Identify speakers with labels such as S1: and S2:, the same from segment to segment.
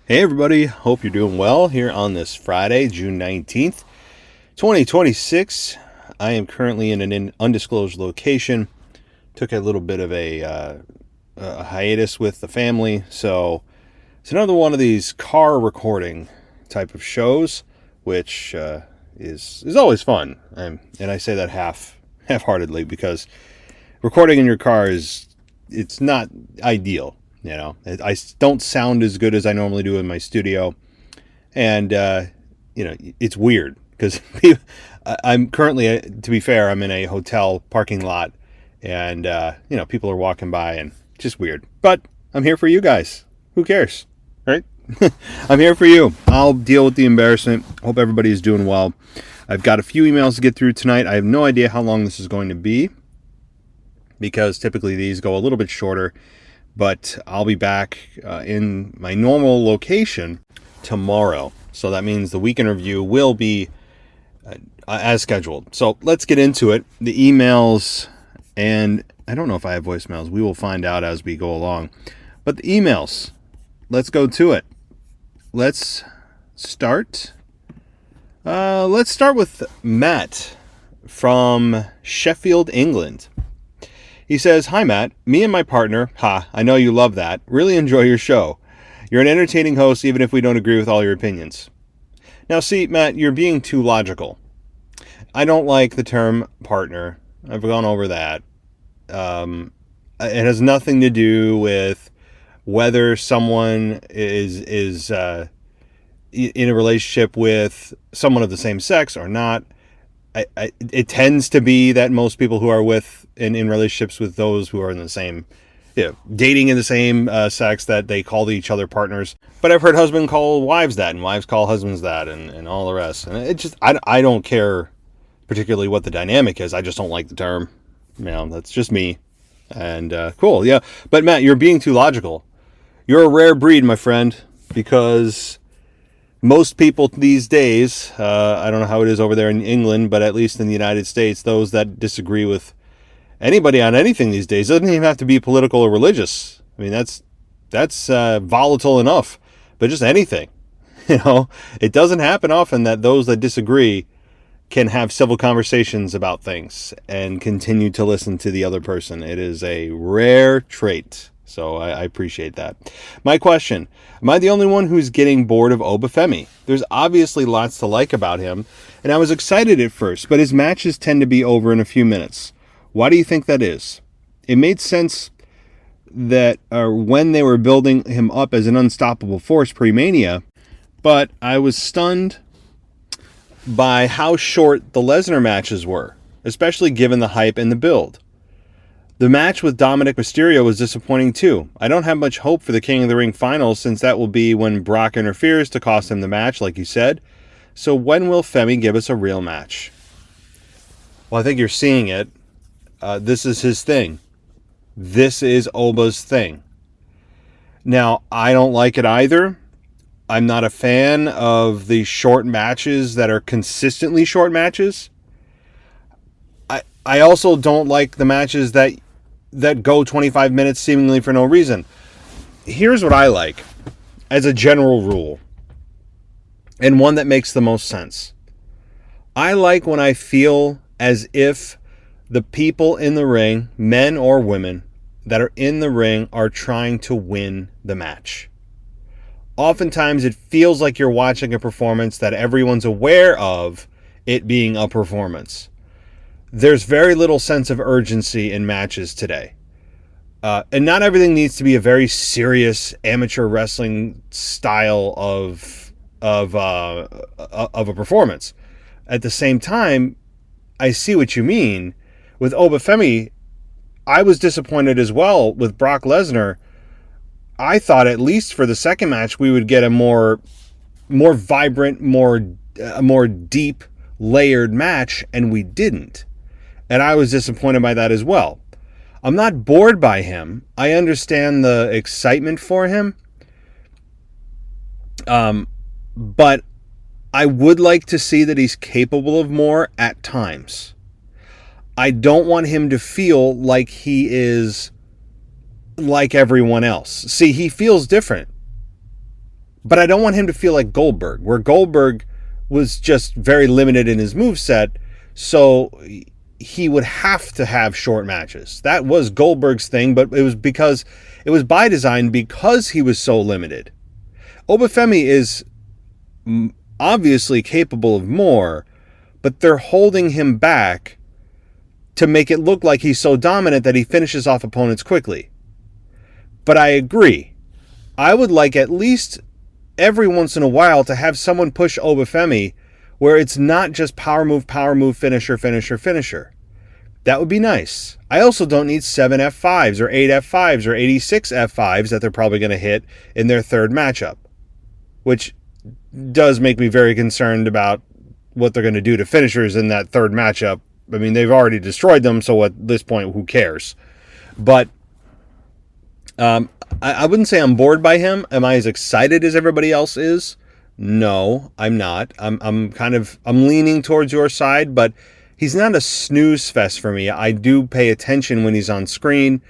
S1: Hey everybody, hope you're doing well here on this Friday, June 19th, 2026. I am currently in an undisclosed location. Took a little bit of a hiatus with the family, so it's another one of these car recording type of shows, which is always fun. And I say that half-heartedly because recording in your car it's not ideal. You know, I don't sound as good as I normally do in my studio. And, it's weird because I'm currently, to be fair, I'm in a hotel parking lot and, people are walking by and just weird. But I'm here for you guys. Who cares? Right? I'm here for you. I'll deal with the embarrassment. Hope everybody is doing well. I've got a few emails to get through tonight. I have no idea how long this is going to be because typically these go a little bit shorter. But I'll be back in my normal location tomorrow. So that means the weekend review will be as scheduled. So let's get into it. The emails, and I don't know if I have voicemails. We will find out as we go along. But the emails, let's go to it. Let's start. Let's start with Matt from Sheffield, England. He says, "Hi, Matt. Me and my partner, I know you love that, really enjoy your show. You're an entertaining host even if we don't agree with all your opinions." Now, see, Matt, you're being too logical. I don't like the term partner. I've gone over that. It has nothing to do with whether someone is in a relationship with someone of the same sex or not. It tends to be that most people who are in relationships with those who are in the same, dating in the same sex, that they call each other partners. But I've heard husbands call wives that, and wives call husbands that, and all the rest. And it just, I don't care particularly what the dynamic is. I just don't like the term. That's just me. And cool, yeah. But Matt, you're being too logical. You're a rare breed, my friend, because most people these days, I don't know how it is over there in England, but at least in the United States, those that disagree with anybody on anything these days, doesn't even have to be political or religious. I mean, that's volatile enough, but just anything. It doesn't happen often that those that disagree can have civil conversations about things and continue to listen to the other person. It is a rare trait. So I appreciate that. My question, am I the only one who's getting bored of Oba Femi? There's obviously lots to like about him, and I was excited at first, but his matches tend to be over in a few minutes. Why do you think that is? It made sense that when they were building him up as an unstoppable force pre-Mania, but I was stunned by how short the Lesnar matches were, especially given the hype and the build. The match with Dominic Mysterio was disappointing too. I don't have much hope for the King of the Ring finals since that will be when Brock interferes to cost him the match, like you said. So when will Femi give us a real match? Well, I think you're seeing it. This is his thing. This is Oba's thing. Now, I don't like it either. I'm not a fan of the short matches that are consistently short matches. I also don't like the matches that go 25 minutes seemingly for no reason. Here's what I like as a general rule, and one that makes the most sense. I like when I feel as if the people in the ring, men or women, that are in the ring are trying to win the match. Oftentimes it feels like you're watching a performance that everyone's aware of it being a performance. There's very little sense of urgency in matches today. And not everything needs to be a very serious amateur wrestling style of a performance. At the same time, I see what you mean. With Oba Femi, I was disappointed as well with Brock Lesnar. I thought at least for the second match we would get a more vibrant, more deep layered match, and we didn't. And I was disappointed by that as well. I'm not bored by him. I understand the excitement for him. But I would like to see that he's capable of more at times. I don't want him to feel like he is like everyone else. See, he feels different. But I don't want him to feel like Goldberg, where Goldberg was just very limited in his moveset, so he would have to have short matches. That was Goldberg's thing, but it was by design because he was so limited. Oba Femi is obviously capable of more, but they're holding him back to make it look like he's so dominant that he finishes off opponents quickly. But I agree. I would like at least every once in a while to have someone push Oba Femi where it's not just power move, finisher, finisher, finisher. That would be nice. I also don't need 7 F5s or 8 F5s or 86 F5s that they're probably going to hit in their third matchup, which does make me very concerned about what they're going to do to finishers in that third matchup. I mean, they've already destroyed them, so at this point, who cares? But I wouldn't say I'm bored by him. Am I as excited as everybody else is? No, I'm not. I'm leaning towards your side, but he's not a snooze fest for me. I do pay attention when he's on screen,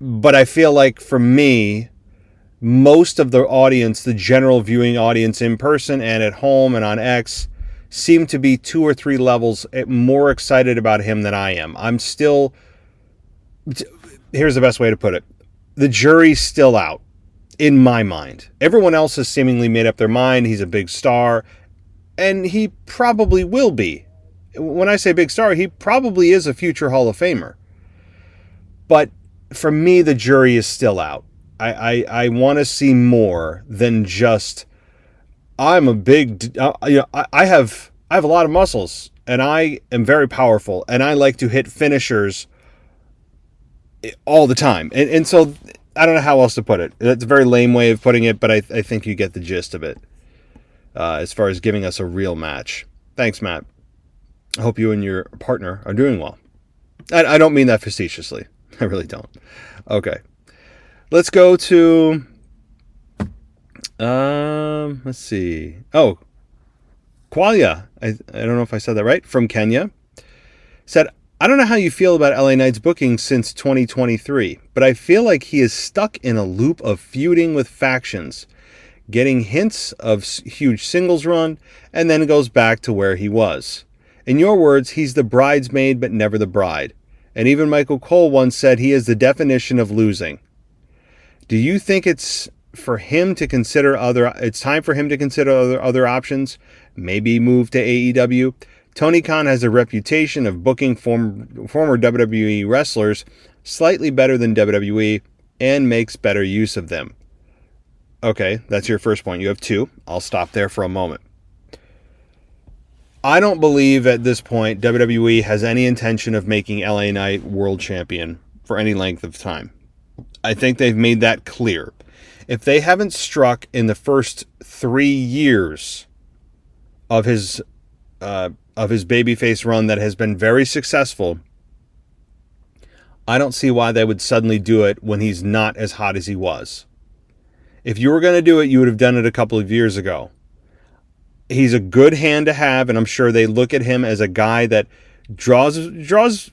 S1: but I feel like for me, most of the audience, the general viewing audience in person and at home and on X, seem to be 2 or 3 levels more excited about him than I am. Here's the best way to put it. The jury's still out, in my mind. Everyone else has seemingly made up their mind. He's a big star, and he probably will be. When I say big star, he probably is a future Hall of Famer. But for me, the jury is still out. I want to see more than just, I'm a big, I have a lot of muscles, and I am very powerful, and I like to hit finishers all the time. And so I don't know how else to put it. That's a very lame way of putting it, but I think you get the gist of it as far as giving us a real match. Thanks, Matt. I hope you and your partner are doing well. I don't mean that facetiously. I really don't. Okay. Let's go to, let's see. Oh, Qualia. I don't know if I said that right. From Kenya. Said, I don't know how you feel about LA Knight's booking since 2023, but I feel like he is stuck in a loop of feuding with factions, getting hints of huge singles run, and then goes back to where he was. In your words, he's the bridesmaid but never the bride. And even Michael Cole once said he is the definition of losing. Do you think it's time for him to consider other options? Maybe move to AEW? Tony Khan has a reputation of booking former WWE wrestlers slightly better than WWE and makes better use of them. Okay, that's your first point. You have 2. I'll stop there for a moment. I don't believe at this point WWE has any intention of making LA Knight world champion for any length of time. I think they've made that clear. If they haven't struck in the first 3 years of his babyface run that has been very successful, I don't see why they would suddenly do it when he's not as hot as he was. If you were going to do it, you would have done it a couple of years ago. He's a good hand to have, and I'm sure they look at him as a guy that draws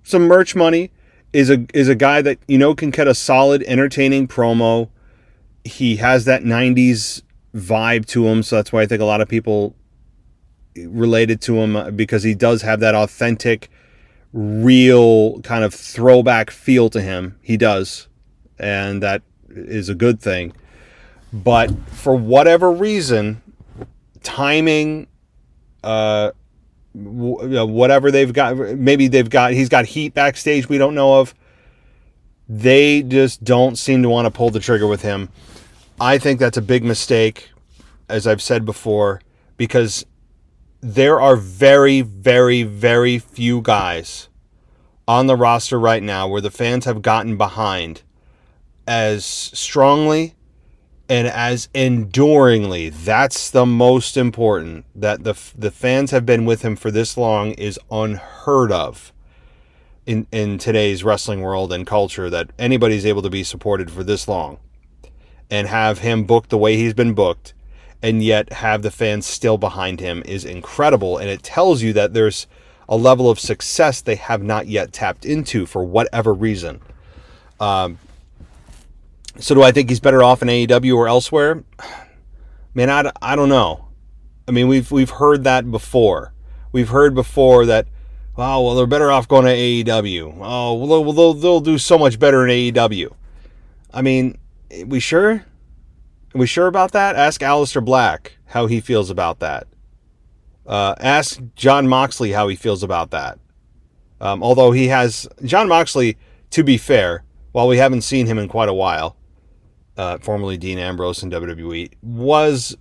S1: some merch money, is a guy that can cut a solid, entertaining promo. He has that 90s vibe to him, so that's why I think a lot of people related to him, because he does have that authentic, real kind of throwback feel to him. He does, and that is a good thing. But for whatever reason, timing, whatever they've got, he's got heat backstage we don't know of. They just don't seem to want to pull the trigger with him. I think that's a big mistake, as I've said before, because there are very, very, very few guys on the roster right now where the fans have gotten behind as strongly and as enduringly. That's the most important. That the fans have been with him for this long is unheard of in today's wrestling world and culture, that anybody's able to be supported for this long and have him booked the way he's been booked and yet have the fans still behind him is incredible. And it tells you that there's a level of success they have not yet tapped into for whatever reason. So do I think he's better off in AEW or elsewhere? Man, I don't know. I mean, we've heard that before. We've heard before that, oh, well, they're better off going to AEW. Oh, well, they'll do so much better in AEW. I mean, we sure? Are we sure about that? Ask Aleister Black how he feels about that. Ask Jon Moxley how he feels about that. Although Jon Moxley, to be fair, while we haven't seen him in quite a while, formerly Dean Ambrose in WWE,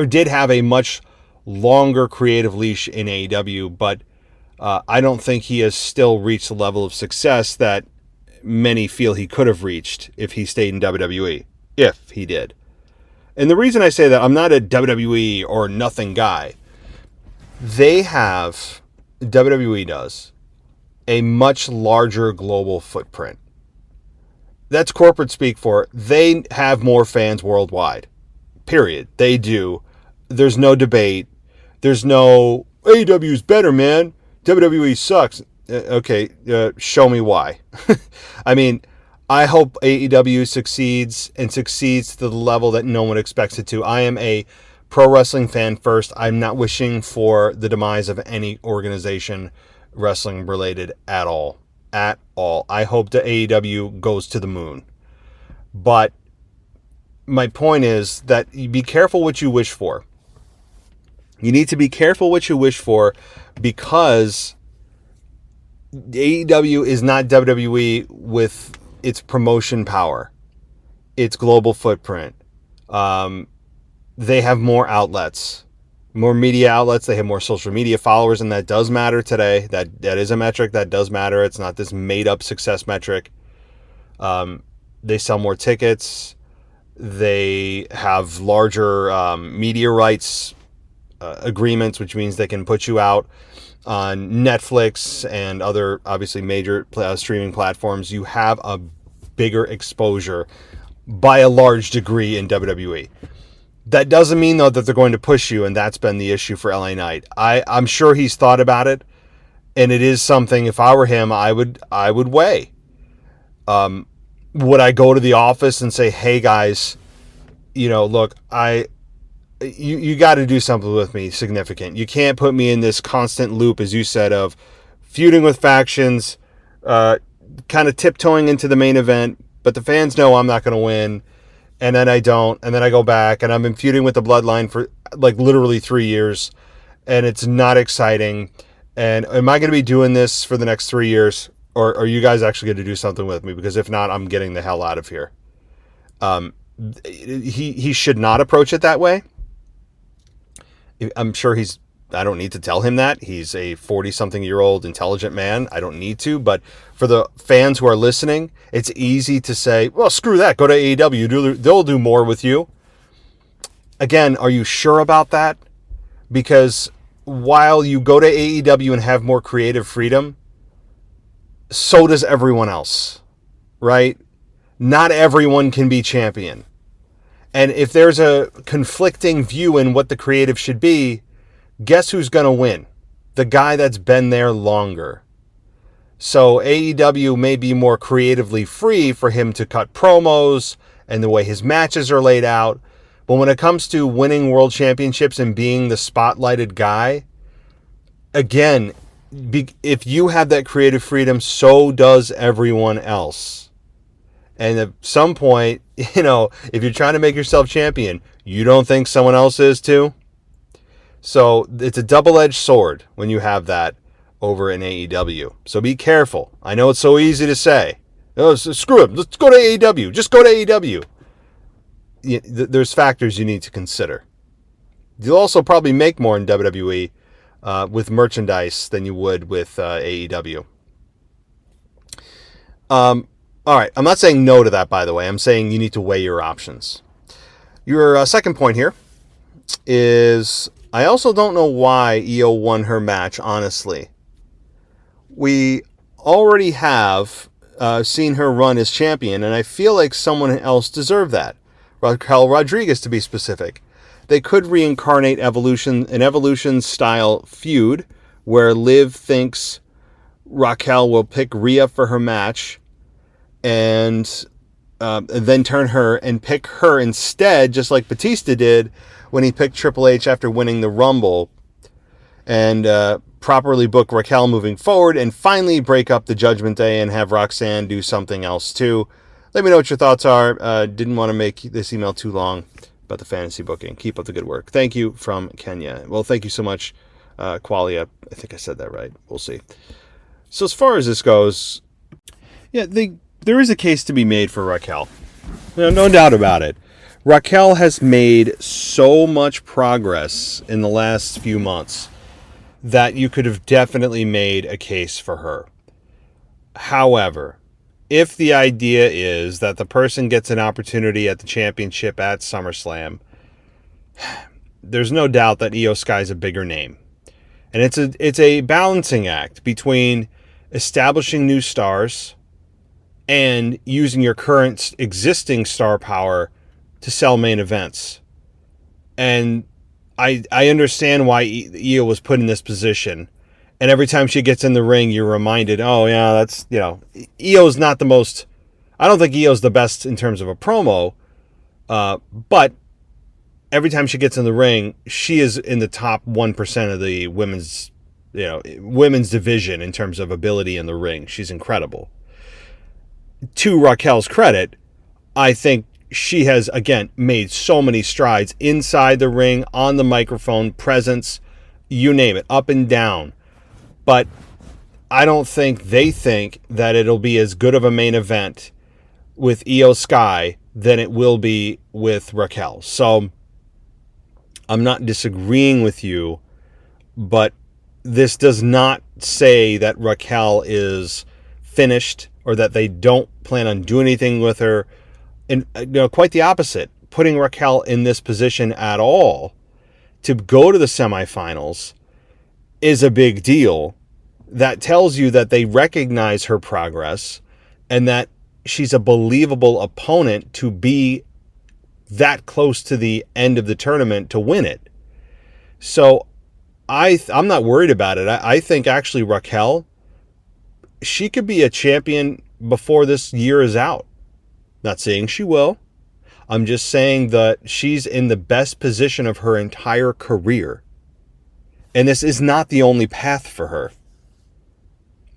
S1: did have a much longer creative leash in AEW, but I don't think he has still reached the level of success that many feel he could have reached if he stayed in WWE, if he did. And the reason I say that, I'm not a WWE or nothing guy. WWE does a much larger global footprint. That's corporate speak for they have more fans worldwide. Period. They do. There's no debate. There's no AEW's better, man. WWE sucks. Okay, show me why. I mean, I hope AEW succeeds and succeeds to the level that no one expects it to. I am a pro wrestling fan first. I'm not wishing for the demise of any organization wrestling related at all. At all. I hope the AEW goes to the moon. But my point is that you be careful what you wish for. You need to be careful what you wish for, because AEW is not WWE with its promotion power, its global footprint. They have more outlets, more media outlets. They have more social media followers, and that does matter today. That is a metric that does matter. It's not this made-up success metric. They sell more tickets. They have larger media rights agreements, which means they can put you out on Netflix and other, obviously, major streaming platforms. You have a bigger exposure by a large degree in WWE. That doesn't mean, though, that they're going to push you, and that's been the issue for LA Knight. I'm sure he's thought about it, and it is something, if I were him, I would weigh. Would I go to the office and say, hey, guys, look, you got to do something with me significant. You can't put me in this constant loop, as you said, of feuding with factions, kind of tiptoeing into the main event, but the fans know I'm not going to win, and then I don't, and then I go back, and I've been feuding with the Bloodline for like literally 3 years, and it's not exciting. And am I going to be doing this for the next 3 years, or are you guys actually going to do something with me? Because if not, I'm getting the hell out of here. He should not approach it that way. I'm sure I don't need to tell him that. He's a 40-something-year-old intelligent man. I don't need to. But for the fans who are listening, it's easy to say, well, screw that. Go to AEW. They'll do more with you. Again, are you sure about that? Because while you go to AEW and have more creative freedom, so does everyone else, right? Not everyone can be champion. And if there's a conflicting view in what the creative should be, guess who's going to win? The guy that's been there longer. So AEW may be more creatively free for him to cut promos and the way his matches are laid out. But when it comes to winning world championships and being the spotlighted guy, again, if you have that creative freedom, so does everyone else. And at some point, if you're trying to make yourself champion, you don't think someone else is too? So it's a double-edged sword when you have that over in AEW. So be careful. I know it's so easy to say, oh, screw it, let's go to AEW. Just go to AEW. There's factors you need to consider. You'll also probably make more in WWE with merchandise than you would with AEW. All right, I'm not saying no to that, by the way. I'm saying you need to weigh your options. Your second point here is, I also don't know why Io won her match, honestly. We already have seen her run as champion, and I feel like someone else deserved that. Raquel Rodriguez, to be specific. They could reincarnate an Evolution-style feud where Liv thinks Raquel will pick Rhea for her match, and then turn her and pick her instead, just like Batista did when he picked Triple H after winning the Rumble, and properly book Raquel moving forward, and finally break up the Judgment Day and have Roxanne do something else too. Let me know what your thoughts are. Didn't want to make this email too long about the fantasy booking. Keep up the good work. Thank you from Kenya. Well, thank you so much, Qualia. I think I said that right. We'll see. So as far as this goes, yeah, there is a case to be made for Raquel. No doubt about it. Raquel has made so much progress in the last few months that you could have definitely made a case for her. However, if the idea is that the person gets an opportunity at the championship at SummerSlam, there's no doubt that Io Sky's a bigger name. And it's a balancing act between establishing new stars and using your current existing star power to sell main events. And I understand why Io was put in this position. And every time she gets in the ring, you're reminded, oh, yeah, that's, Io's not the most... I don't think Io's the best in terms of a promo, but every time she gets in the ring, she is in the top 1% of the women's division in terms of ability in the ring. She's incredible. To Raquel's credit, I think she has, again, made so many strides inside the ring, on the microphone, presence, you name it, up and down. But I don't think they think that it'll be as good of a main event with Io Sky than it will be with Raquel. So I'm not disagreeing with you, but this does not say that Raquel is finished or that they don't plan on doing anything with her. And quite the opposite. Putting Raquel in this position at all to go to the semifinals is a big deal. That tells you that they recognize her progress and that she's a believable opponent to be that close to the end of the tournament to win it. So I'm not worried about it. I think actually Raquel, she could be a champion before this year is out. Not saying she will. I'm just saying that she's in the best position of her entire career. And this is not the only path for her.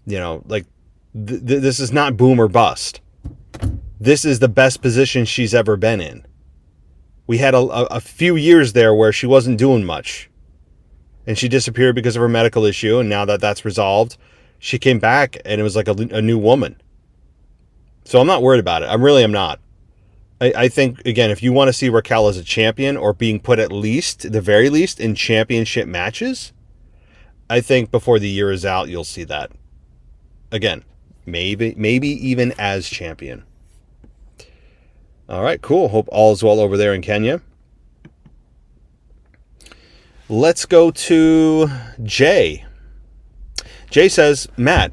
S1: This is not boom or bust. This is the best position she's ever been in. We had a few years there where she wasn't doing much. And she disappeared because of her medical issue. And now that that's resolved, she came back and it was like a new woman. So I'm not worried about it. I really am not. I think, again, if you want to see Raquel as a champion or being put at the very least, in championship matches, I think before the year is out, you'll see that. Again, maybe even as champion. All right, cool. Hope all is well over there in Kenya. Let's go to Jay. Jay says, Matt,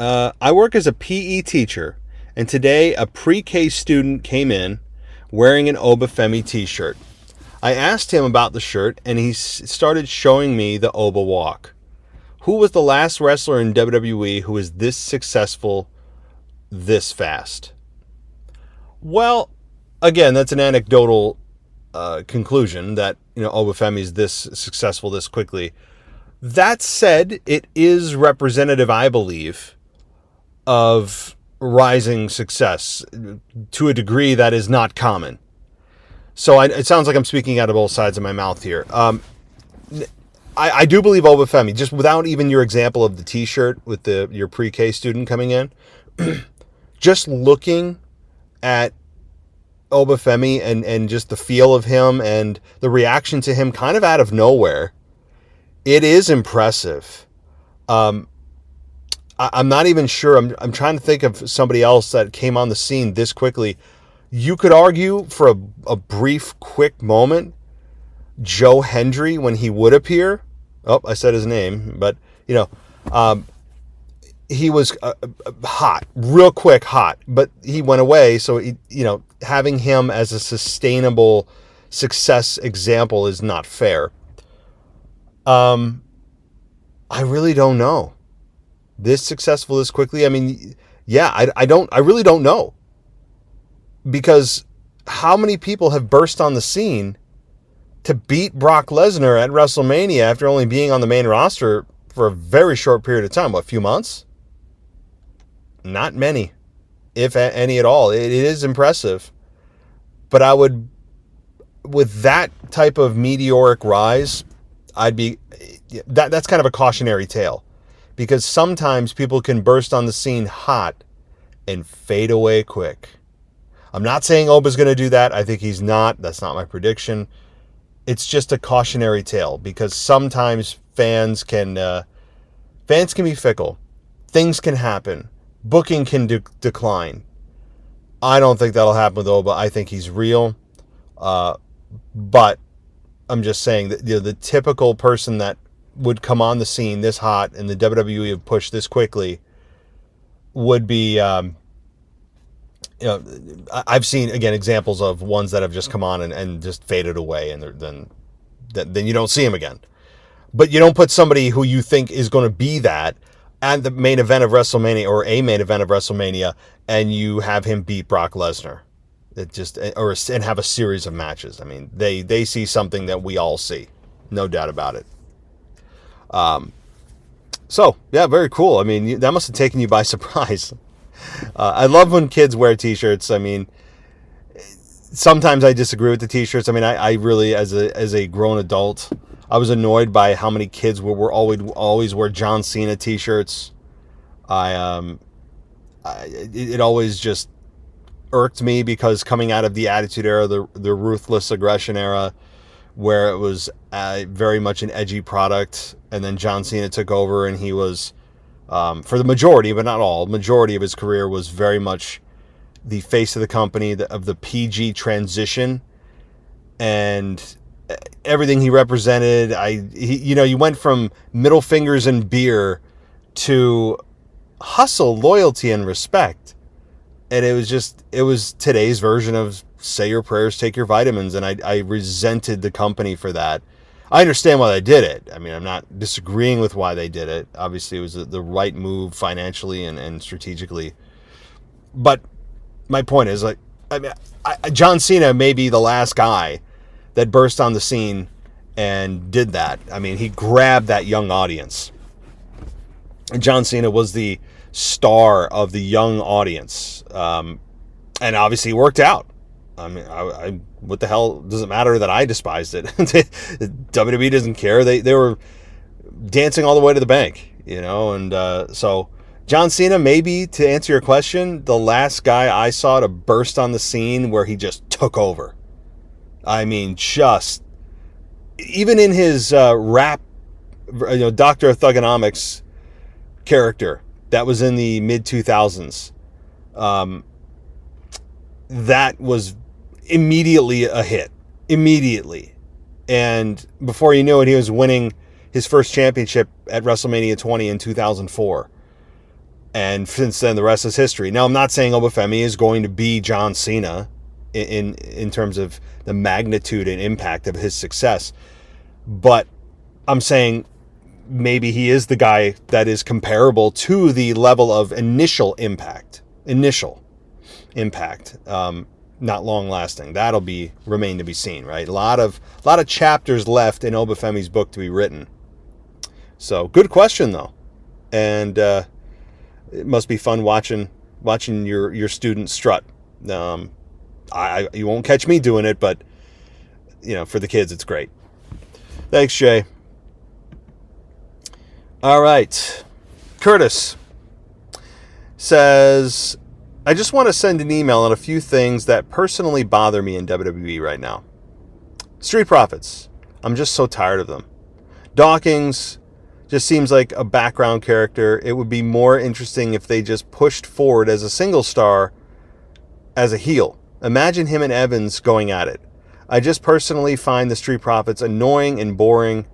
S1: I work as a PE teacher, and today a pre-K student came in wearing an Oba Femi t-shirt. I asked him about the shirt, and he started showing me the Oba walk. Who was the last wrestler in WWE who was this successful this fast? Well, again, that's an anecdotal conclusion that Oba Femi is this successful this quickly. That said, it is representative, I believe, of rising success to a degree that is not common. So it sounds like I'm speaking out of both sides of my mouth here. I do believe Oba Femi, just without even your example of the t-shirt with your pre-K student coming in, just looking at Oba Femi and just the feel of him and the reaction to him kind of out of nowhere, it is impressive. I'm not even sure. I'm trying to think of somebody else that came on the scene this quickly. You could argue for a brief, quick moment, Joe Hendry, when he would appear. Oh, I said his name, but he was hot, real quick hot, but he went away. So having him as a sustainable success example is not fair. I really don't know. This successful this quickly? I mean, yeah, I really don't know. Because how many people have burst on the scene to beat Brock Lesnar at WrestleMania after only being on the main roster for a very short period of time? What, a few months? Not many, if any at all. It is impressive. But I would, with that type of meteoric rise, that's kind of a cautionary tale. Because sometimes people can burst on the scene hot and fade away quick. I'm not saying Oba's going to do that. I think he's not. That's not my prediction. It's just a cautionary tale because sometimes fans can be fickle. Things can happen. Booking can decline. I don't think that'll happen with Oba. I think he's real. But I'm just saying that the typical person that would come on the scene this hot and the WWE would push this quickly would be, I've seen, again, examples of ones that have just come on and just faded away, and then you don't see him again. But you don't put somebody who you think is going to be that at the main event of WrestleMania or a main event of WrestleMania, and you have him beat Brock Lesnar. And have a series of matches. I mean, they see something that we all see, no doubt about it. So yeah, very cool. I mean, that must have taken you by surprise. I love when kids wear t-shirts. I mean, sometimes I disagree with the t-shirts. I mean, I really, as a grown adult, I was annoyed by how many kids were always wear John Cena t-shirts. It always just irked me because coming out of the Attitude Era, the Ruthless Aggression Era, where it was very much an edgy product, and then John Cena took over, and he was, for the majority, but not all, majority of his career was very much the face of the company, of the PG transition, and everything he represented. You went from middle fingers and beer to hustle, loyalty, and respect. And it was today's version of say your prayers, take your vitamins. And I resented the company for that. I understand why they did it. I mean, I'm not disagreeing with why they did it. Obviously, it was the right move financially and strategically. But my point is, John Cena may be the last guy that burst on the scene and did that. I mean, he grabbed that young audience. And John Cena was the star of the young audience, and obviously it worked out. I mean, what the hell does it matter that I despised it? WWE doesn't care. They were dancing all the way to the bank, and so John Cena, maybe, to answer your question, the last guy I saw to burst on the scene where he just took over. I mean, just even in his rap, Dr. Thugonomics character that was in the mid-2000s, that was immediately a hit. Immediately. And before you knew it, he was winning his first championship at WrestleMania 20 in 2004. And since then, the rest is history. Now, I'm not saying Oba Femi is going to be John Cena in terms of the magnitude and impact of his success. But I'm saying maybe he is the guy that is comparable to the level of initial impact, not long lasting. That'll remain to be seen, right? A lot of chapters left in Oba Femi's book to be written. So good question though, and it must be fun watching your student strut. You won't catch me doing it, but for the kids, it's great. Thanks, Jay. All right. Curtis says, I just want to send an email on a few things that personally bother me in WWE right now. Street Profits. I'm just so tired of them. Dawkins just seems like a background character. It would be more interesting if they just pushed forward as a single star as a heel. Imagine him and Evans going at it. I just personally find the Street Profits annoying and boring.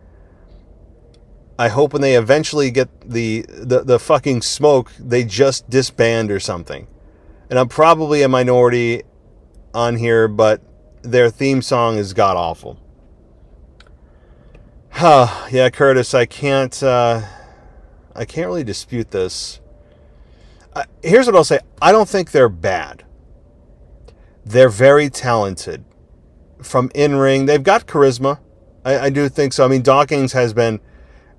S1: I hope when they eventually get the fucking smoke, they just disband or something. And I'm probably a minority on here, but their theme song is god-awful. Yeah, Curtis, I can't really dispute this. Here's what I'll say. I don't think they're bad. They're very talented. From in-ring, they've got charisma. I do think so. I mean, Dawkins has been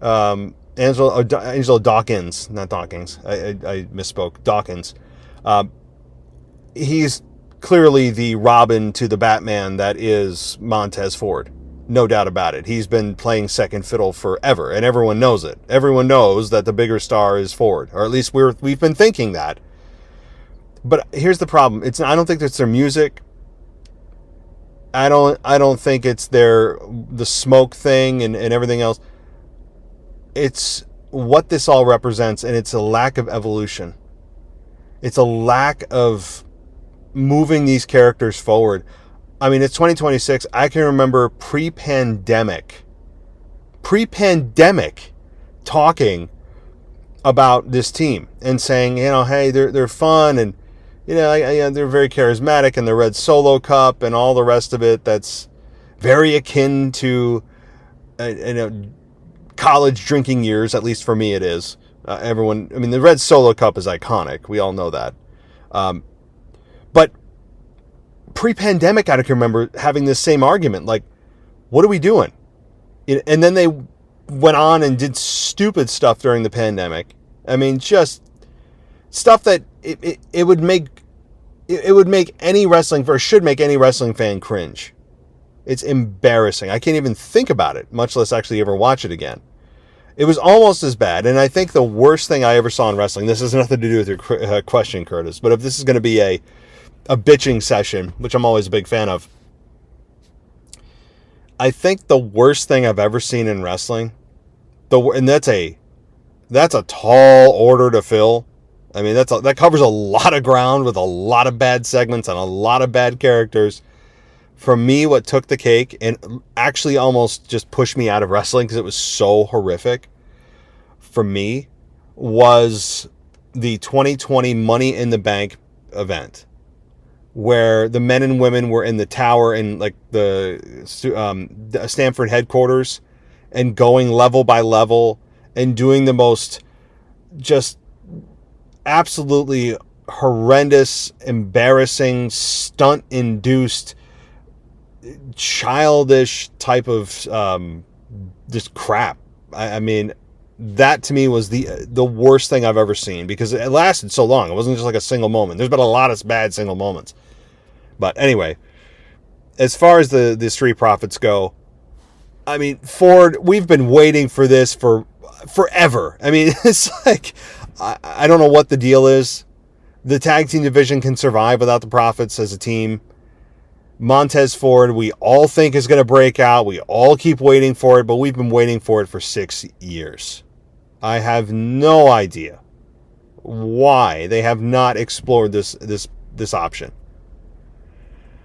S1: Angelo Dawkins, not Dawkins. I misspoke. Dawkins. He's clearly the Robin to the Batman that is Montez Ford. No doubt about it. He's been playing second fiddle forever, and everyone knows it. Everyone knows that the bigger star is Ford, or at least we've been thinking that. But here's the problem. I don't think it's their music. I don't think it's the smoke thing and everything else. It's what this all represents, and it's a lack of evolution. It's a lack of moving these characters forward. I mean, it's 2026. I can remember pre-pandemic talking about this team and saying, hey, they're fun, and they're very charismatic, and the Red Solo Cup and all the rest of it. That's very akin to college drinking years. At least for me, it is. The Red Solo Cup is iconic. We all know that. But pre-pandemic, I can remember having this same argument. Like, what are we doing? And then they went on and did stupid stuff during the pandemic. I mean, just stuff that it would make any wrestling, or should make any wrestling fan cringe. It's embarrassing. I can't even think about it, much less actually ever watch it again. It was almost as bad, and I think the worst thing I ever saw in wrestling, this has nothing to do with your question, Curtis, but if this is going to be a bitching session, which I'm always a big fan of, I think the worst thing I've ever seen in wrestling, and that's a tall order to fill. I mean, that covers a lot of ground with a lot of bad segments and a lot of bad characters. For me, what took the cake and actually almost just pushed me out of wrestling because it was so horrific for me was the 2020 Money in the Bank event, where the men and women were in the tower in like the Stanford headquarters and going level by level and doing the most just absolutely horrendous, embarrassing, stunt-induced, childish type of just crap. I mean, that to me was the worst thing I've ever seen, because it lasted so long. It wasn't just like a single moment. There's been a lot of bad single moments. But anyway, as far as the Street Profits go, I mean, Ford, we've been waiting for this for forever. I mean, it's like, I don't know what the deal is. The tag team division can survive without the Profits as a team. Montez Ford, we all think is going to break out. We all keep waiting for it, but we've been waiting for it for 6 years. I have no idea why they have not explored this option.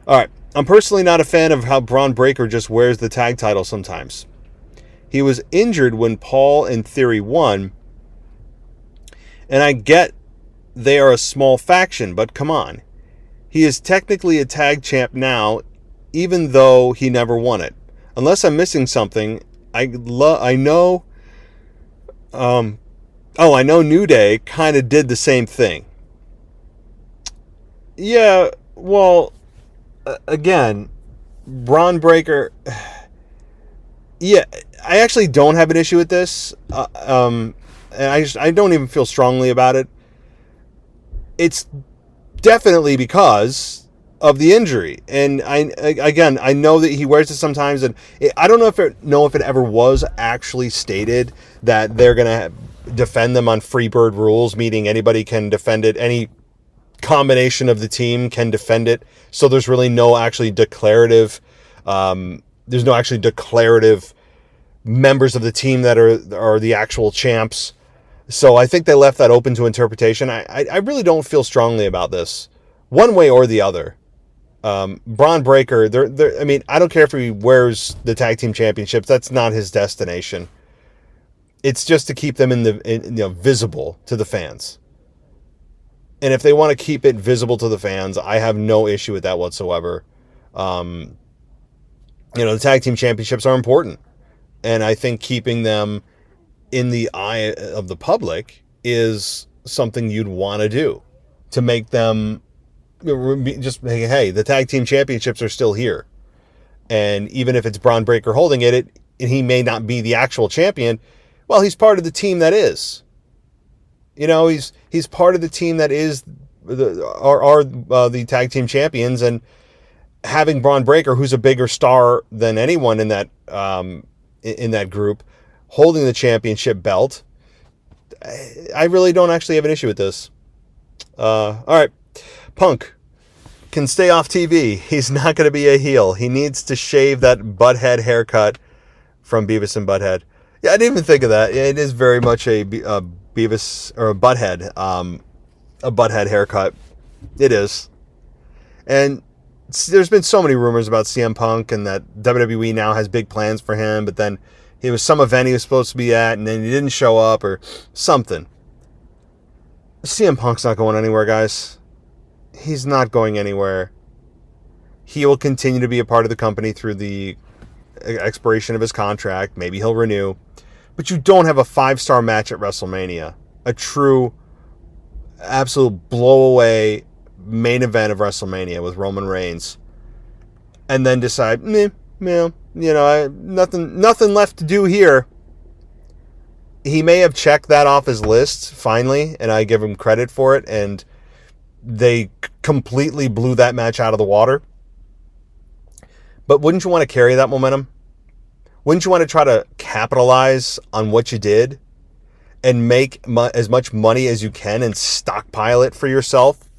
S1: All right, I'm personally not a fan of how Bron Breakker just wears the tag title sometimes. He was injured when Paul and Theory won, and I get they are a small faction, but come on. He is technically a tag champ now, even though he never won it. Unless I'm missing something, I know New Day kind of did the same thing. Yeah, well, again, Bron Breakker, yeah, I actually don't have an issue with this. And I don't even feel strongly about it. It's definitely because of the injury, and I know that he wears it sometimes, and I don't know if it ever was actually stated that they're gonna defend them on Freebird rules, meaning anybody can defend it, any combination of the team can defend it. So there's really no actually declarative. There's no actually declarative members of the team that are the actual champs. So I think they left that open to interpretation. I really don't feel strongly about this, one way or the other. Bron Breakker, I mean, I don't care if he wears the tag team championships. That's not his destination. It's just to keep them visible to the fans. And if they want to keep it visible to the fans, I have no issue with that whatsoever. The tag team championships are important, and I think keeping them in the eye of the public is something you'd want to do to make them just, hey, the tag team championships are still here. And even if it's Bron Breakker holding it, and he may not be the actual champion, well, he's part of the team that is. You know, he's part of the team that is the tag team champions, and having Bron Breakker, who's a bigger star than anyone in that group, holding the championship belt, I really don't actually have an issue with this. All right, Punk can stay off TV. He's not going to be a heel. He needs to shave that butthead haircut from Beavis and Butthead. Yeah, I didn't even think of that. It is very much a Beavis or a Butthead haircut. It is. And there's been so many rumors about CM Punk and that WWE now has big plans for him, but then he was some event he was supposed to be at and then he didn't show up or something. CM Punk's not going anywhere, guys. He's not going anywhere. He will continue to be a part of the company through the expiration of his contract. Maybe he'll renew. But you don't have a 5-star match at WrestleMania. A true, absolute blow-away main event of WrestleMania with Roman Reigns. And then decide, nothing left to do here. He may have checked that off his list, finally, and I give him credit for it, and they completely blew that match out of the water. But wouldn't you want to carry that momentum? Wouldn't you want to try to capitalize on what you did and make as much money as you can and stockpile it for yourself?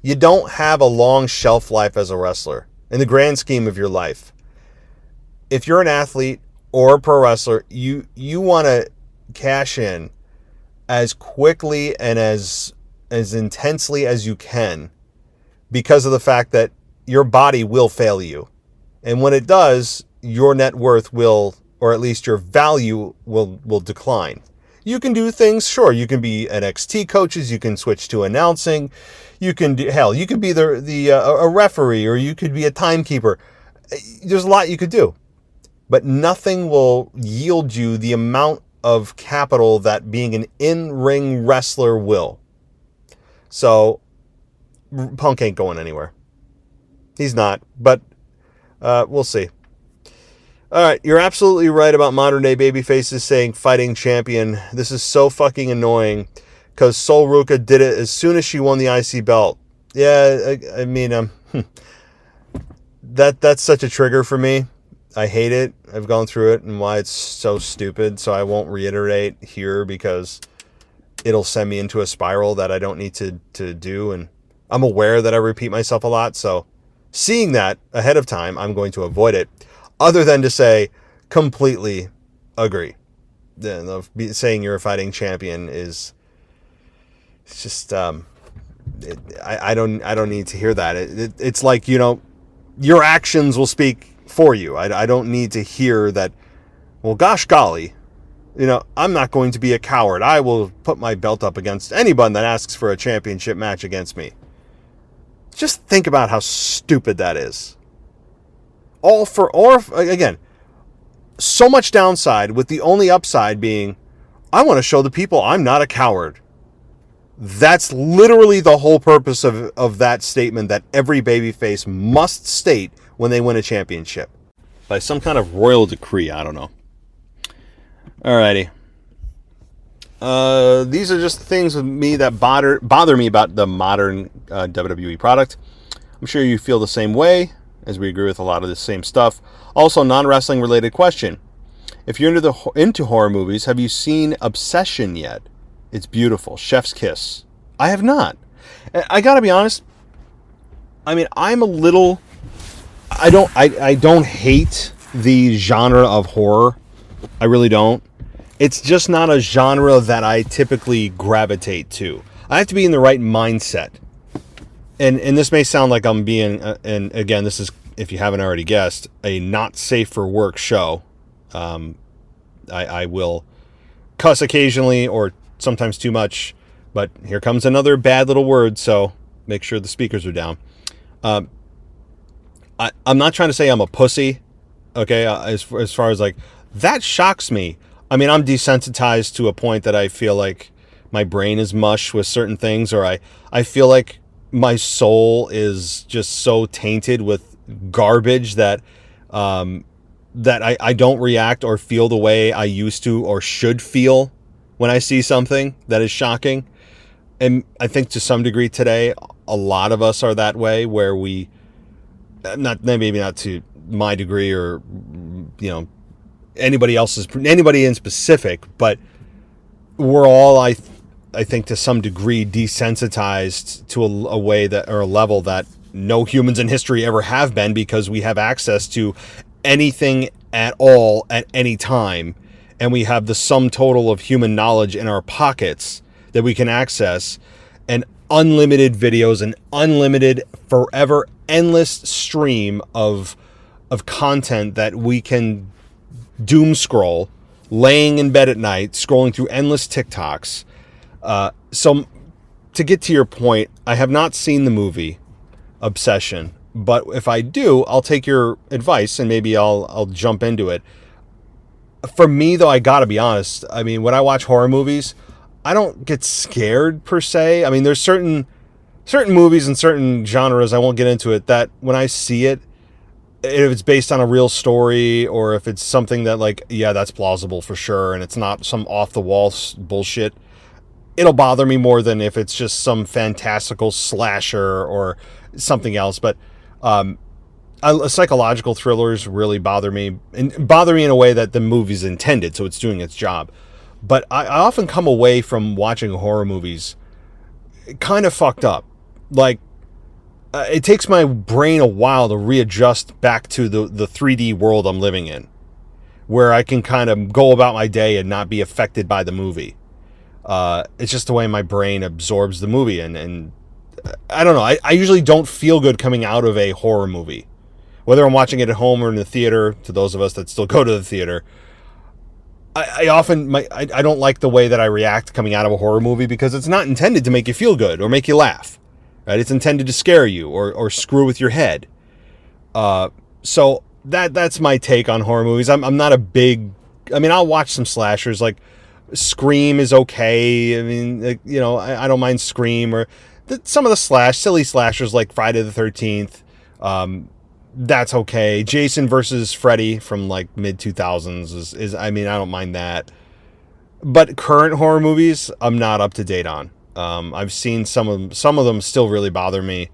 S1: You don't have a long shelf life as a wrestler in the grand scheme of your life. If you're an athlete or a pro wrestler, you want to cash in as quickly and as intensely as you can, because of the fact that your body will fail you. And when it does, your net worth will, or at least your value will decline. You can do things, sure. You can be NXT coaches. You can switch to announcing. You can do, hell, you could be a referee, or you could be a timekeeper. There's a lot you could do, but nothing will yield you the amount of capital that being an in-ring wrestler will. So Punk ain't going anywhere. He's not, but we'll see. All right, you're absolutely right about modern day babyfaces saying fighting champion. This is so fucking annoying because Sol Ruca did it as soon as she won the IC belt. Yeah, I mean, that's such a trigger for me. I hate it. I've gone through it and why it's so stupid, so I won't reiterate here because it'll send me into a spiral that I don't need to do, and I'm aware that I repeat myself a lot, so seeing that ahead of time, I'm going to avoid it. Other than to say, completely agree. Saying you're a fighting champion is just I don't need to hear that. It's like, your actions will speak for you. I don't need to hear that. Well, gosh golly, I'm not going to be a coward. I will put my belt up against anyone that asks for a championship match against me. Just think about how stupid that is. Again, so much downside with the only upside being, I want to show the people I'm not a coward. That's literally the whole purpose of that statement that every babyface must state when they win a championship. By some kind of royal decree, I don't know. Alrighty. These are just things with me that bother me about the modern WWE product. I'm sure you feel the same way, as we agree with a lot of the same stuff. Also, non-wrestling related question. If you're into horror movies, have you seen Obsession yet? It's beautiful. Chef's kiss. I have not. I gotta be honest. I mean, I'm a little... I don't hate the genre of horror. I really don't. It's just not a genre that I typically gravitate to. I have to be in the right mindset. And this may sound like I'm being, and again, this is, if you haven't already guessed, a not safe for work show. I will cuss occasionally or sometimes too much, but here comes another bad little word, so make sure the speakers are down. I'm not trying to say I'm a pussy, okay, as far as like, that shocks me. I mean, I'm desensitized to a point that I feel like my brain is mush with certain things, or I feel like my soul is just so tainted with garbage that I don't react or feel the way I used to or should feel when I see something that is shocking. And I think to some degree today, a lot of us are that way, where we, maybe not to my degree or, anybody in specific, but we're all, I think to some degree, desensitized to a way that, or a level that no humans in history ever have been, because we have access to anything at all at any time, and we have the sum total of human knowledge in our pockets that we can access, and unlimited videos, and unlimited, forever endless stream of content that we can doom scroll, laying in bed at night, scrolling through endless TikToks. So to get to your point, I have not seen the movie Obsession, but if I do, I'll take your advice and maybe I'll jump into it. For me, though, I gotta be honest. I mean, when I watch horror movies, I don't get scared per se. I mean, there's certain movies and certain genres, I won't get into it, that when I see it, if it's based on a real story, or if it's something that, like, yeah, that's plausible for sure, and it's not some off the wall bullshit, it'll bother me more than if it's just some fantastical slasher or something else. But psychological thrillers really bother me, and bother me in a way that the movie's intended, so it's doing its job. But I often come away from watching horror movies kind of fucked up. Like, it takes my brain a while to readjust back to the 3D world I'm living in, where I can kind of go about my day and not be affected by the movie. It's just the way my brain absorbs the movie, and I don't know. I usually don't feel good coming out of a horror movie, whether I'm watching it at home or in the theater. To those of us that still go to the theater, I don't like the way that I react coming out of a horror movie, because it's not intended to make you feel good or make you laugh, right? It's intended to scare you or screw with your head. So that's my take on horror movies. I'm not a big. I mean, I'll watch some slashers, like Scream is okay. I mean, I don't mind Scream, or some of the silly slashers like Friday the 13th. That's okay. Jason versus Freddy from like mid 2000s is I mean, I don't mind that. But current horror movies, I'm not up to date on. I've seen some of them still really bother me.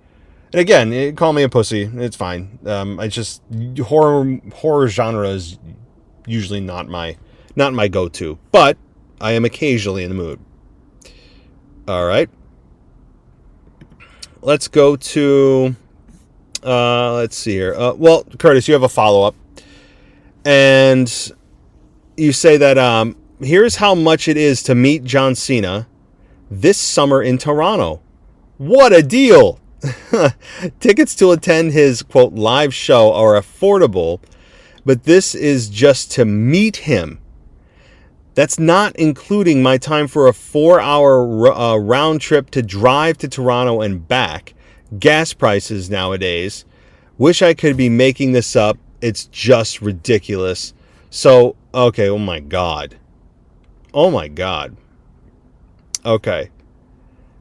S1: And again, call me a pussy. It's fine. I just horror genre is usually not my go-to, but I am occasionally in the mood. All right. Let's go to let's see here. Well, Curtis, you have a follow-up. And you say that here's how much it is to meet John Cena this summer in Toronto. What a deal! Tickets to attend his, quote, live show are affordable, but this is just to meet him. That's not including my time for a 4-hour round trip to drive to Toronto and back. Gas prices nowadays. Wish I could be making this up. It's just ridiculous. So, okay, oh my God. Okay.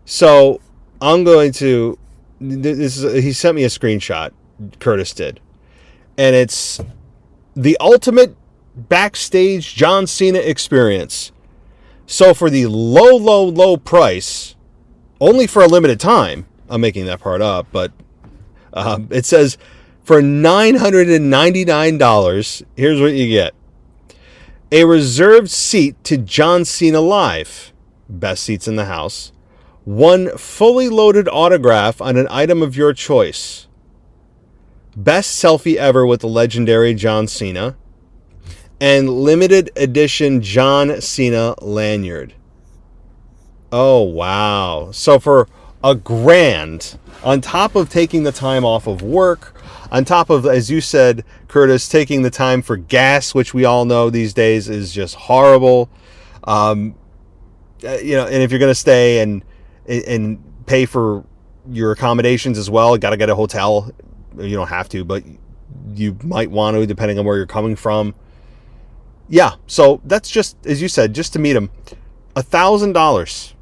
S1: So, I'm going to... he sent me a screenshot, Curtis did. And it's the ultimate backstage John Cena experience. So for the low price, only for a limited time, I'm making that part up, but it says for $999, here's what you get. A reserved seat to John Cena live, best seats in the house. One fully loaded autograph on an item of your choice. Best selfie ever with the legendary John Cena. And limited edition John Cena lanyard. Oh, wow. So for $1,000, on top of taking the time off of work, on top of, as you said, Curtis, taking the time for gas, which we all know these days is just horrible. And if you're going to stay and pay for your accommodations as well, got to get a hotel. You don't have to, but you might want to, depending on where you're coming from. Yeah, so that's just, as you said, just to meet him. $1,000.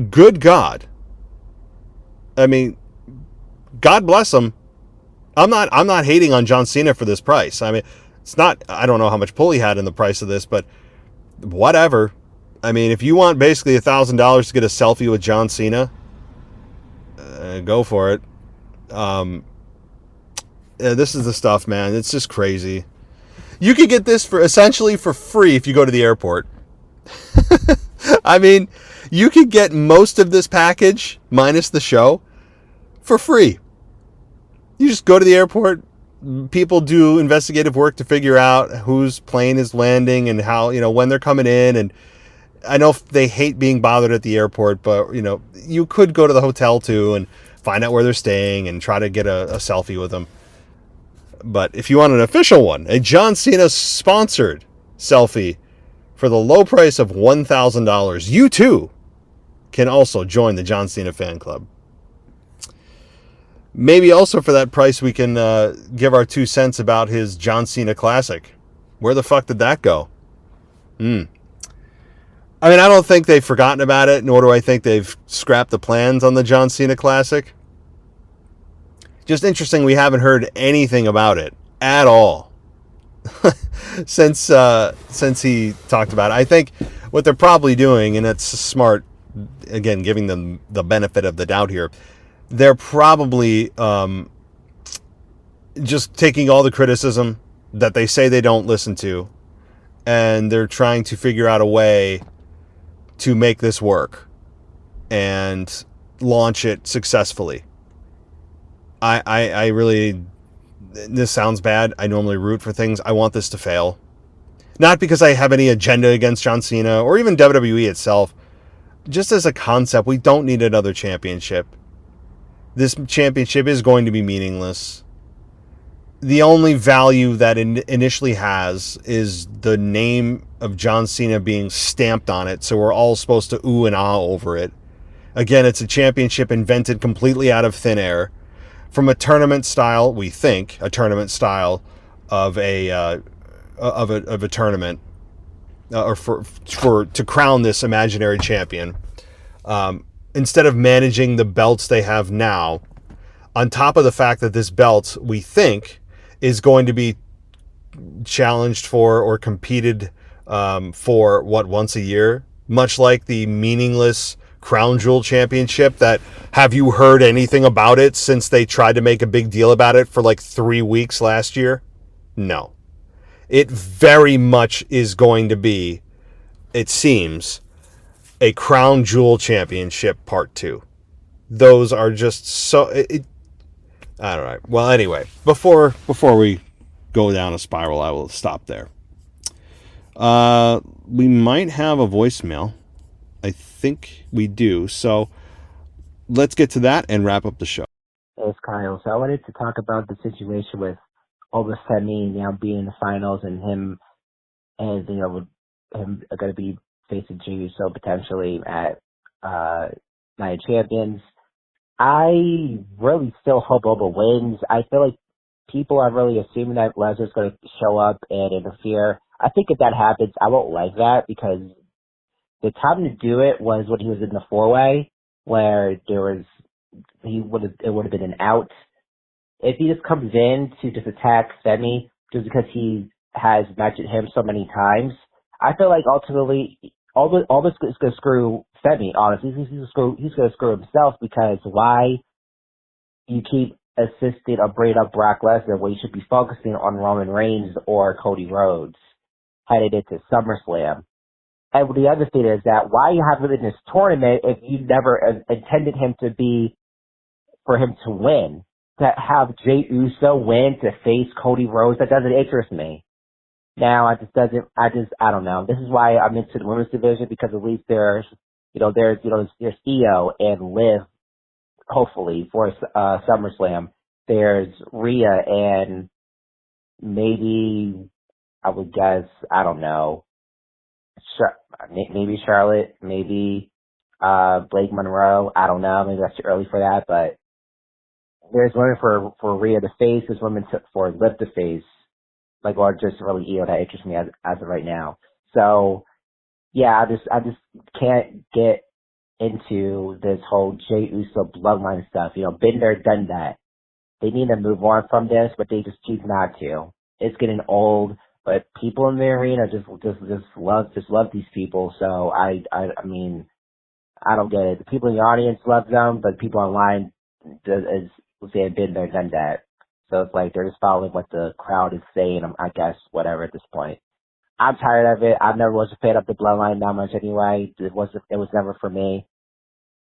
S1: Good God. I mean, God bless him. I'm not hating on John Cena for this price. I mean, it's not. I don't know how much pull he had in the price of this, but whatever. I mean, if you want basically $1,000 to get a selfie with John Cena, go for it. This is the stuff, man. It's just crazy. You could get this for essentially for free if you go to the airport. I mean, you could get most of this package minus the show for free. You just go to the airport. People do investigative work to figure out whose plane is landing and how, when they're coming in. And I know they hate being bothered at the airport, but, you could go to the hotel too and find out where they're staying and try to get a selfie with them. But if you want an official one, a John Cena sponsored selfie for the low price of $1,000, you too can also join the John Cena fan club. Maybe also for that price, we can give our 2 cents about his John Cena Classic. Where the fuck did that go? I mean, I don't think they've forgotten about it, nor do I think they've scrapped the plans on the John Cena Classic. Just interesting, we haven't heard anything about it at all since he talked about it. I think what they're probably doing, and it's smart, again, giving them the benefit of the doubt here, they're probably just taking all the criticism that they say they don't listen to, and they're trying to figure out a way to make this work and launch it successfully. I really, this sounds bad. I normally root for things. I want this to fail. Not because I have any agenda against John Cena or even WWE itself. Just as a concept, we don't need another championship. This championship is going to be meaningless. The only value that it initially has is the name of John Cena being stamped on it, so we're all supposed to ooh and ah over it. Again, it's a championship invented completely out of thin air. From a tournament style, we think a tournament style of a tournament, or for to crown this imaginary champion, instead of managing the belts they have now, on top of the fact that this belt we think is going to be challenged for or competed for once a year, much like the meaningless Crown Jewel Championship that, have you heard anything about it since they tried to make a big deal about it for like 3 weeks last year? No. It very much is going to be, it seems, a Crown Jewel Championship Part 2. Those are just so... I don't know. Well, anyway, before we go down a spiral, I will stop there. We might have a voicemail. I think we do. So let's get to that and wrap up the show.
S2: It's Kyle. So I wanted to talk about the situation with Oba Femi now being in the finals and him, and with him going to be facing Jey Uso potentially at Night of Champions. I really still hope Oba wins. I feel like people are really assuming that Lesnar's going to show up and interfere. I think if that happens, I won't like that, because the time to do it was when he was in the 4-way, where it would have been an out. If he just comes in to just attack Femi just because he has matched him so many times, I feel like ultimately all this is going to screw Femi. Honestly, he's going to screw himself, because why you keep assisting or bringing up Brock Lesnar when you should be focusing on Roman Reigns or Cody Rhodes headed into SummerSlam. And the other thing is that why you have him in this tournament if you never intended for him to win? To have Jey Uso win to face Cody Rhodes, that doesn't interest me. Now, I don't know. This is why I'm into the women's division, because at least there's Io and Liv, hopefully, for SummerSlam. There's Rhea and maybe, I would guess, I don't know, maybe Charlotte, maybe Blake Monroe. I don't know. Maybe that's too early for that. But there's women for Rhea to face. There's women for Liv to face. Or just really Io that interests me as of right now. So yeah, I just can't get into this whole Jey Uso bloodline stuff. Been there, done that. They need to move on from this, but they just choose not to. It's getting old, but people in the arena just love these people. So I mean, I don't get it. The people in the audience love them, but people online say have been there, done that. So it's like they're just following what the crowd is saying. I guess whatever at this point. I'm tired of it. I never was a fan of the bloodline that much anyway. It was never for me.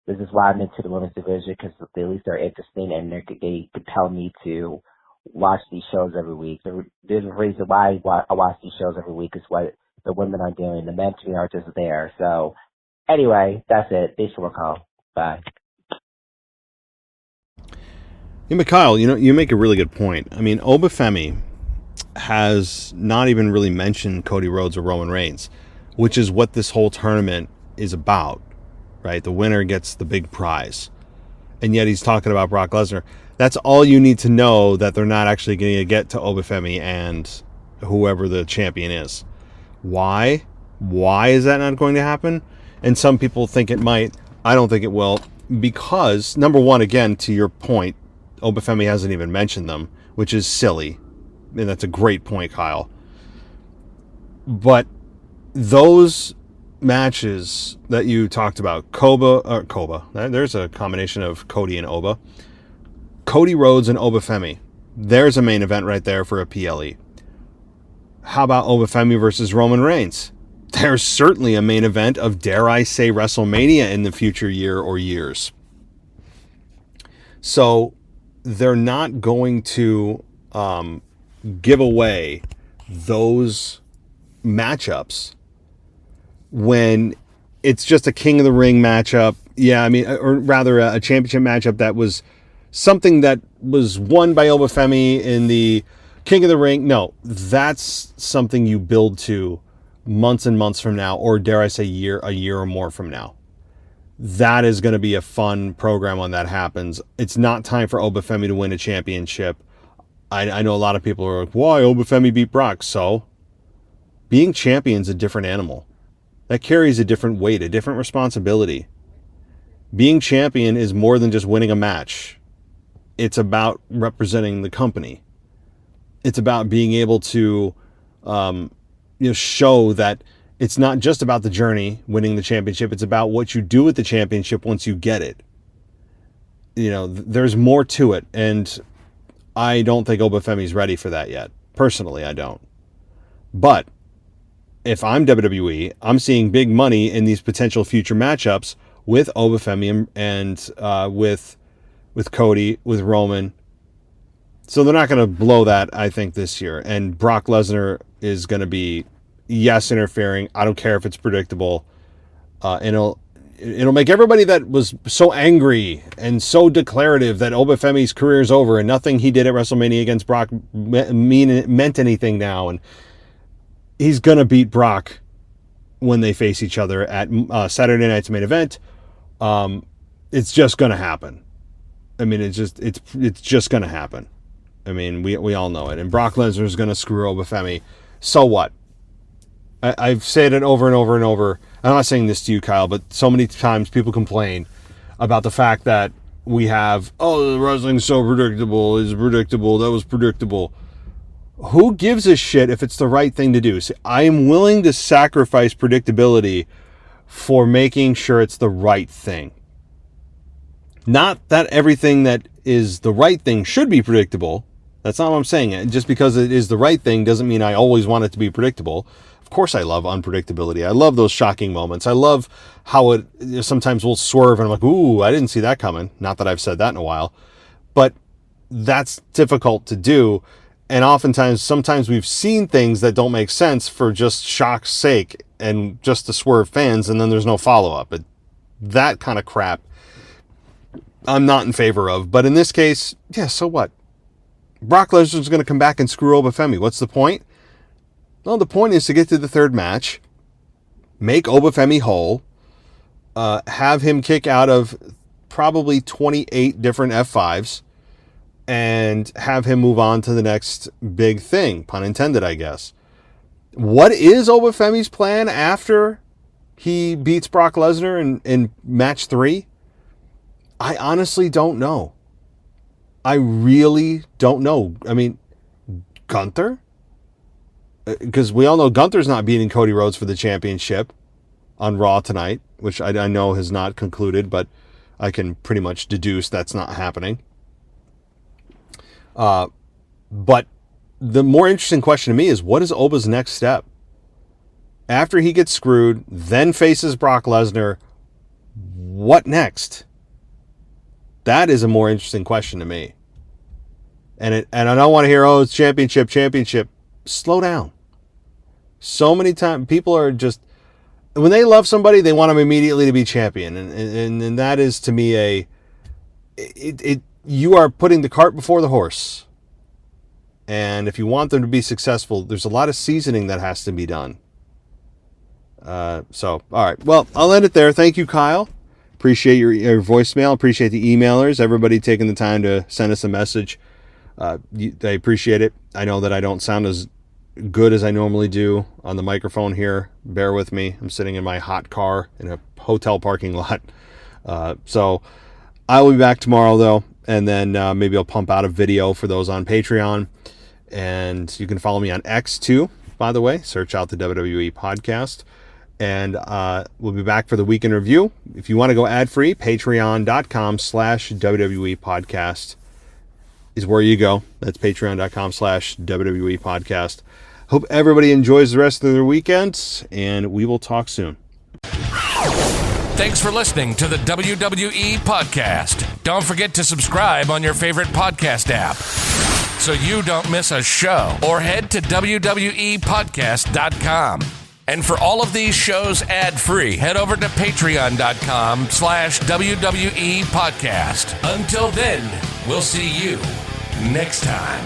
S2: This is why I'm into the women's division, because at least they're interesting and they compel me to watch these shows every week. There's a reason why I watch these shows every week is what the women are doing. The men to me are just there. So anyway, that's it. Thanks for my call. Bye.
S1: Yeah, Mikhail, you make a really good point. I mean, Oba Femi has not even really mentioned Cody Rhodes or Roman Reigns, which is what this whole tournament is about, right? The winner gets the big prize. And yet he's talking about Brock Lesnar. That's all you need to know, that they're not actually going to get to Oba Femi and whoever the champion is. Why? Why is that not going to happen? And some people think it might. I don't think it will. Because, number one, again, to your point, Oba Femi hasn't even mentioned them, which is silly. And that's a great point, Kyle. But those matches that you talked about, Koba, there's a combination of Cody and Oba. Cody Rhodes and Oba Femi. There's a main event right there for a PLE. How about Oba Femi versus Roman Reigns? There's certainly a main event of, dare I say, WrestleMania in the future year or years. So they're not going to give away those matchups when it's just a King of the Ring matchup. Yeah, I mean, or rather a championship matchup that was something that was won by Oba Femi in the King of the Ring. No, that's something you build to months and months from now, or dare I say a year or more from now. That is going to be a fun program when that happens. It's not time for Oba Femi to win a championship. I know a lot of people are like, why Oba Femi beat Brock? So, being champion's a different animal. That carries a different weight, a different responsibility. Being champion is more than just winning a match. It's about representing the company. It's about being able to show that it's not just about the journey, winning the championship. It's about what you do with the championship once you get it. There's more to it. And I don't think Oba Femi's ready for that yet. Personally, I don't. But if I'm WWE, I'm seeing big money in these potential future matchups with Oba Femi and with Cody, with Roman. So they're not going to blow that, I think, this year. And Brock Lesnar is going to be, yes, interfering. I don't care if it's predictable. And it'll make everybody that was so angry and so declarative that Oba Femi's career is over and nothing he did at WrestleMania against Brock meant anything now. And he's going to beat Brock when they face each other at Saturday night's main event. It's just going to happen. I mean, it's just going to happen. I mean, we all know it. And Brock Lesnar is going to screw Oba Femi. So what? I've said it over and over and over. I'm not saying this to you, Kyle, but so many times people complain about the fact that we have, the wrestling's so predictable. It's predictable. That was predictable. Who gives a shit if it's the right thing to do? See, I am willing to sacrifice predictability for making sure it's the right thing. Not that everything that is the right thing should be predictable. That's not what I'm saying. Just because it is the right thing doesn't mean I always want it to be predictable. Of course I love unpredictability. I love those shocking moments. I love how it sometimes will swerve and I'm like, ooh, I didn't see that coming. Not that I've said that in a while. But that's difficult to do. And sometimes we've seen things that don't make sense for just shock's sake and just to swerve fans, and then there's no follow-up. That kind of crap I'm not in favor of. But in this case, yeah, so what? Brock Lesnar's going to come back and screw Oba Femi. What's the point? Well, the point is to get to the third match, make Oba Femi whole, have him kick out of probably 28 different F5s, and have him move on to the next big thing. Pun intended, I guess. What is Oba Femi's plan after he beats Brock Lesnar in match 3? I honestly don't know. I really don't know. I mean, Gunther? Because we all know Gunther's not beating Cody Rhodes for the championship on Raw tonight, which I know has not concluded, but I can pretty much deduce that's not happening. But the more interesting question to me is, what is Oba's next step? After he gets screwed, then faces Brock Lesnar, what next? That is a more interesting question to me. And I don't want to hear, it's championship. Slow down. So many times people are just, when they love somebody, they want them immediately to be champion. And that is, to me, you are putting the cart before the horse. And if you want them to be successful, there's a lot of seasoning that has to be done. All right. Well, I'll end it there. Thank you, Kyle. Appreciate your voicemail. Appreciate the emailers. Everybody taking the time to send us a message. I appreciate it. I know that I don't sound as good as I normally do on the microphone here. Bear with me. I'm sitting in my hot car in a hotel parking lot. So I will be back tomorrow, though. And then maybe I'll pump out a video for those on Patreon. And you can follow me on X, too, by the way. Search out the WWE podcast. And we'll be back for the week in review. If you want to go ad-free, patreon.com/WWE podcast is where you go. That's patreon.com/WWE podcast. Hope everybody enjoys the rest of their weekend, and we will talk soon.
S3: Thanks for listening to the WWE podcast. Don't forget to subscribe on your favorite podcast app so you don't miss a show, or head to WWEpodcast.com. And for all of these shows ad-free, head over to patreon.com/WWE podcast. Until then, we'll see you next time.